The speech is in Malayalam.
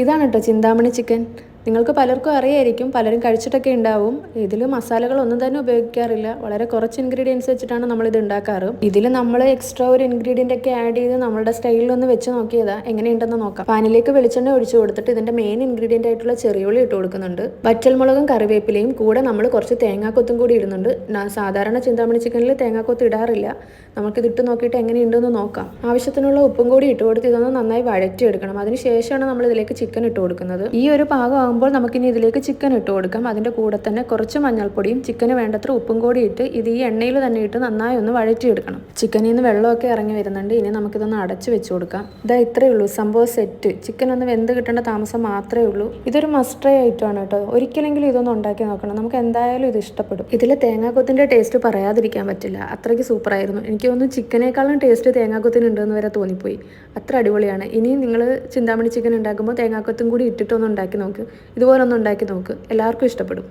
ഇതാണ് കേട്ടോ ചിന്താമണി ചിക്കൻ. നിങ്ങൾക്ക് പലർക്കും അറിയായിരിക്കും, പലരും കഴിച്ചിട്ടൊക്കെ ഉണ്ടാവും. ഇതിൽ മസാലകളൊന്നും തന്നെ ഉപയോഗിക്കാറില്ല, വളരെ കുറച്ച് ഇൻഗ്രീഡിയൻസ് വെച്ചിട്ടാണ് നമ്മളിത് ഉണ്ടാക്കാറ്. ഇതിൽ നമ്മൾ എക്സ്ട്രാ ഒരു ഇൻഗ്രീഡിയൻ്റ് ഒക്കെ ആഡ് ചെയ്ത് നമ്മളുടെ സ്റ്റൈലിലൊന്ന് വെച്ച് നോക്കിയതാ, എങ്ങനെയുണ്ടെന്ന് നോക്കാം. പാനിലേക്ക് വെളിച്ചെണ്ണ ഒഴിച്ചു കൊടുത്തിട്ട് ഇതിൻ്റെ മെയിൻ ഇൻഗ്രീഡിയൻ്റ് ആയിട്ടുള്ള ചെറിയുള്ളി ഇട്ട് കൊടുക്കുന്നുണ്ട്. വറ്റൽമുളകും കറിവേപ്പിലയും കൂടെ നമ്മൾ കുറച്ച് തേങ്ങാക്കൊത്തും കൂടി ഇടുന്നുണ്ട്. സാധാരണ ചിന്താമണി ചിക്കനിൽ തേങ്ങാക്കൊത്ത് ഇടാറില്ല. നമുക്കിത് ഇട്ട് നോക്കിയിട്ട് എങ്ങനെയുണ്ടെന്ന് നോക്കാം. ആവശ്യത്തിനുള്ള ഉപ്പും കൂടി ഇട്ട് കൊടുത്ത് ഇതൊന്ന് നന്നായി വഴറ്റിയെടുക്കണം. അതിനുശേഷമാണ് നമ്മൾ ഇതിലേക്ക് ചിക്കൻ ഇട്ട് കൊടുക്കുന്നത്. ഈ ഒരു പാകമാകുമ്പോൾ നമുക്കിനി ഇതിലേക്ക് ചിക്കൻ ഇട്ട് കൊടുക്കാം. അതിൻ്റെ കൂടെ തന്നെ കുറച്ച് മഞ്ഞൾപ്പൊടിയും ചിക്കന് വേണ്ടത്ര ഉപ്പും കൂടി ഇട്ട് ഇത് ഈ എണ്ണയിൽ തന്നെ ഇട്ട് നന്നായി ഒന്ന് വഴറ്റിയെടുക്കണം. ചിക്കനിൽ നിന്ന് വെള്ളമൊക്കെ ഇറങ്ങി വരുന്നുണ്ട്. ഇനി നമുക്കിതൊന്ന് അടച്ച് വെച്ച് കൊടുക്കാം. ഇതാ ഇത്രയേ ഉള്ളൂ, സംഭവം സെറ്റ്. ചിക്കൻ ഒന്ന് വെന്ത് കിട്ടേണ്ട താമസം മാത്രമേ ഉള്ളൂ. ഇതൊരു മസ്റ്റ് ട്രൈ ഐറ്റമാണ് കേട്ടോ. ഒരിക്കലെങ്കിലും ഇതൊന്ന് ഉണ്ടാക്കി നോക്കണം. നമുക്ക് എന്തായാലും ഇത് ഇഷ്ടപ്പെടും. ഇതിൽ തേങ്ങാക്കൊത്തിൻ്റെ ടേസ്റ്റ് പറയാതിരിക്കാൻ പറ്റില്ല, അത്രയ്ക്ക് സൂപ്പറായിരുന്നു. എനിക്ക് തോന്നുന്നു ചിക്കനേക്കാളും ടേസ്റ്റ് തേങ്ങാക്കൊത്തിനുണ്ടെന്ന് വരെ തോന്നിപ്പോയി. അത്ര അടിപൊളിയാണ്. ഇനി നിങ്ങൾ ചിന്താമണി ചിക്കൻ ഉണ്ടാക്കുമ്പോൾ തേങ്ങാക്കൊത്തും കൂടി ഇട്ടിട്ടൊന്ന് ഉണ്ടാക്കി നോക്ക്. ഇതുപോലൊന്ന് ഉണ്ടാക്കി നോക്ക്, എല്ലാവർക്കും ഇഷ്ടപ്പെടും.